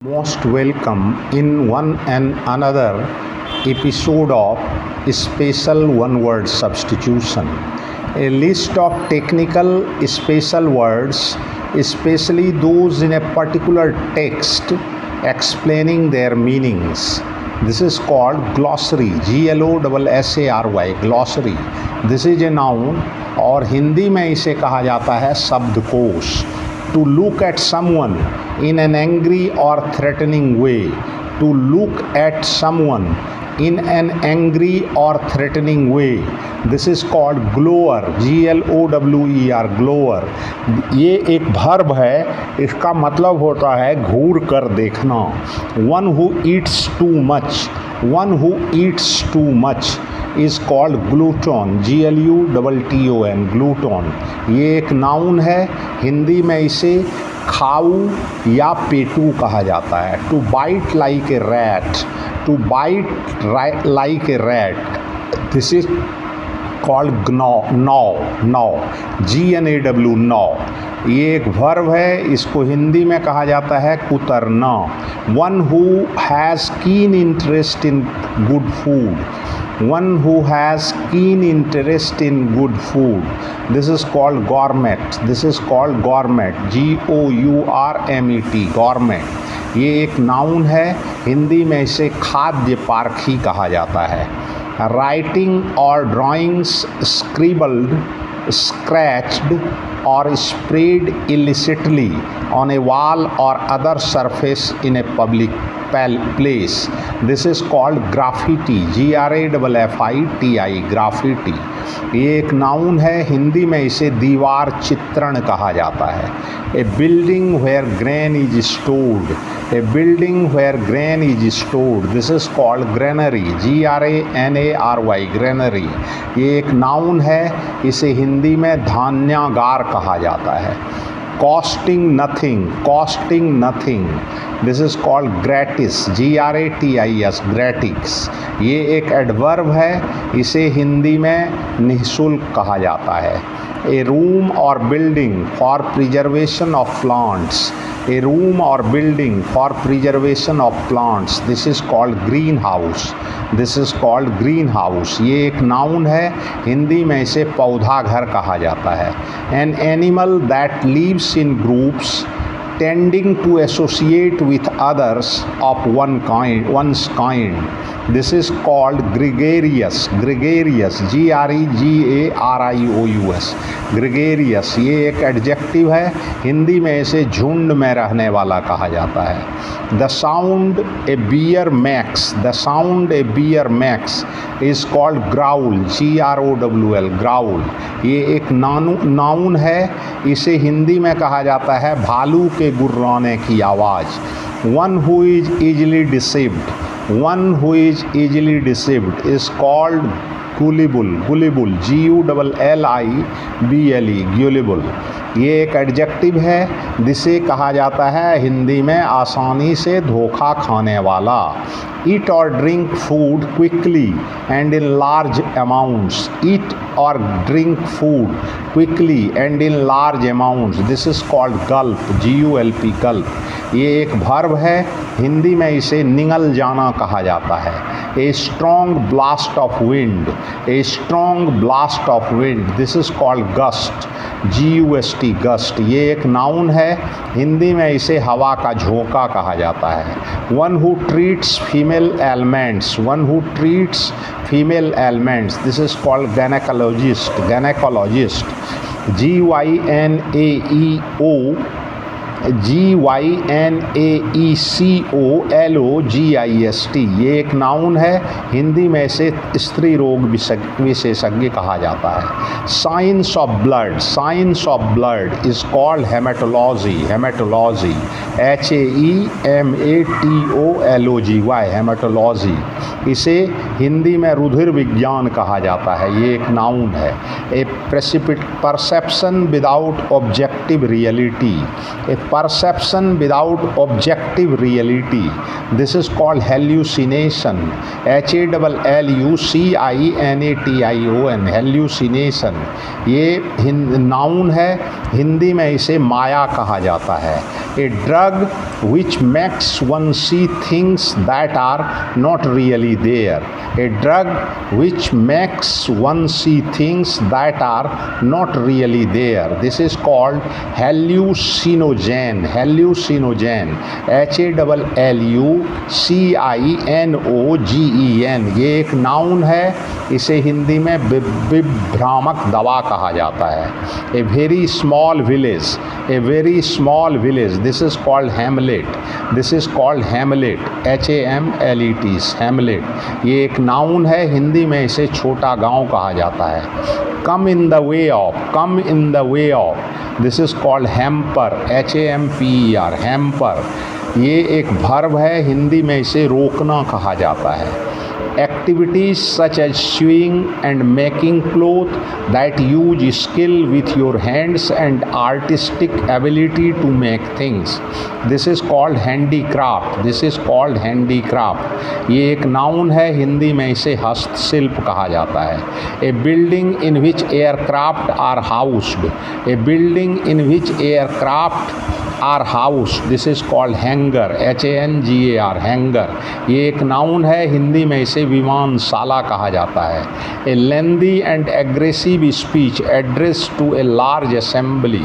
Most welcome in one and another episode of Special One Word Substitution. A list of technical special words, especially those in a particular text, explaining their meanings. This is called glossary, Glossary, glossary. This is a noun और हिंदी में इसे कहा जाता है शब्दकोश. To look at someone in an angry or threatening way. To look at someone in an angry or threatening way. This is called glower, Glower, glower. ये एक verb है, इसका मतलब होता है घूर कर देखना. One who eats too much is called glutton, glutton. ये एक नाउन है, हिंदी में इसे खाऊ या पेटू कहा जाता है. To bite like a rat, this is called gnaw, GNAW. ये एक वर्ब है, इसको हिंदी में कहा जाता है कुतरना. One who has keen interest in good food. One who has keen interest in good food. This is called gourmet. Gourmet. ये एक नाउन है, हिंदी में इसे खाद्य पारखी कहा जाता है. Writing or drawings scribbled, scratched or sprayed illicitly on a wall or other surface in a public place. This is called graffiti, graffiti. ये एक नाउन है, हिंदी में इसे दीवार चित्रण कहा जाता है. A building where grain is stored. This is called granary, granary. ये एक नाउन है, इसे हिंदी में धान्यागार कहा जाता है. Costing nothing. This is called gratis, gratis. ये एक एडवर्ब है, इसे हिंदी में निःशुल्क कहा जाता है. A room or building for preservation of plants. This is called greenhouse. ये एक नाउन है, हिंदी में इसे पौधा घर कहा जाता है. An animal that lives in groups tending to associate with others of one's kind. This is called gregarious, gregarious. Gregarious. ये एक एडजेक्टिव है, हिंदी में इसे झुंड में रहने वाला कहा जाता है. The sound a bear makes is called growl, growl. ये एक नाउन है, इसे हिंदी में कहा जाता है भालू के गुर्राने की आवाज़. One who is easily deceived is called gullible, gullible. ये एक एडजेक्टिव है, जिसे कहा जाता है हिंदी में आसानी से धोखा खाने वाला. Eat or drink food quickly and in large amounts. This is called gulp, gulp. ये एक वर्ब है, हिंदी में इसे निगल जाना कहा जाता है. A strong blast of wind. This is called gust, gust. ये एक नाउन है, हिंदी में इसे हवा का झोंका कहा जाता है. One who treats female ailments. This is called gynecologist. GYNAECOLOGIST. ये एक नाउन है, हिंदी में इसे स्त्री रोग विशेषज्ञ कहा जाता है. Signs of blood is called hematology, hematology. इसे हिंदी में रुधिर विज्ञान कहा जाता है. ये एक नाउन है. A perception without objective reality. This is called hallucination, HALLUCINATION, hallucination. ये नाउन है, हिंदी में इसे माया कहा जाता है। A drug which makes one see things that are not really there. A drug which makes one see things that are not really there, this is called hallucinogen. Hallucinogen, HALLUCINOGEN, ये एक noun है, इसे हिंदी में विभ्रामक दवा कहा जाता है। A very small village, a very small village, this is called Hamlet. This is called Hamlet, HAMLET, Hamlet, ये एक नाउन है, हिंदी में इसे छोटा गांव कहा जाता है। Come in the way of, come in the way of, this is called hamper, HAMPER, hamper, ये एक वर्ब है, हिंदी में इसे रोकना कहा जाता है। Activities such as sewing and making cloth that use skill with your hands and artistic ability to make things, this is called handicraft, this is called handicraft, ये एक नाउन है, हिंदी में इसे हस्तशिल्प कहा जाता है। A building in which aircraft are housed, a building in which aircraft are house, this is called hangar, HANGAR, hangar, ये एक नाउन है, हिंदी में इसे विमानशाला कहा जाता है। A lengthy and aggressive speech address to a large assembly,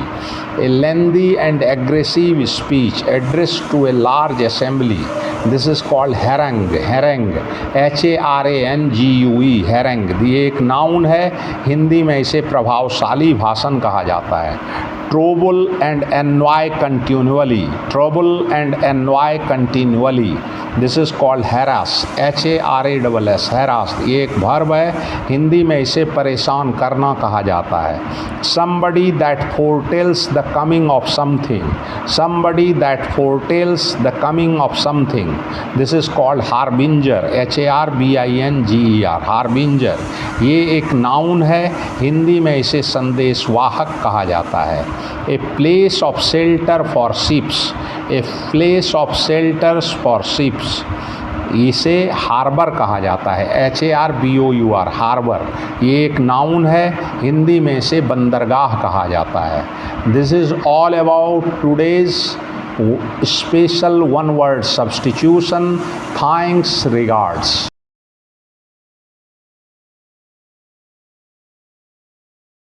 a lengthy and aggressive speech address to a large assembly, this is called harangue, harangue, HARANGUE, harangue, ये एक नाउन है, हिंदी में इसे प्रभावशाली भाषण कहा जाता है। trouble and annoy continually, trouble and annoy continually, this is called harass, HARASS, harass, ये एक वर्ब है, हिंदी में इसे परेशान करना कहा जाता है। somebody that foretells the coming of something, somebody that foretells the coming of something, this is called harbinger, HARBINGER, harbinger, ये एक नाउन है, हिंदी में इसे संदेशवाहक कहा जाता है। A place of shelter for ships, a place of shelters for ships, इसे harbour कहा जाता है, HARBOUR, हार्बर, ये एक नाउन है, हिंदी में इसे बंदरगाह कहा जाता है। This is all about today's special one word substitution. Thanks, regards.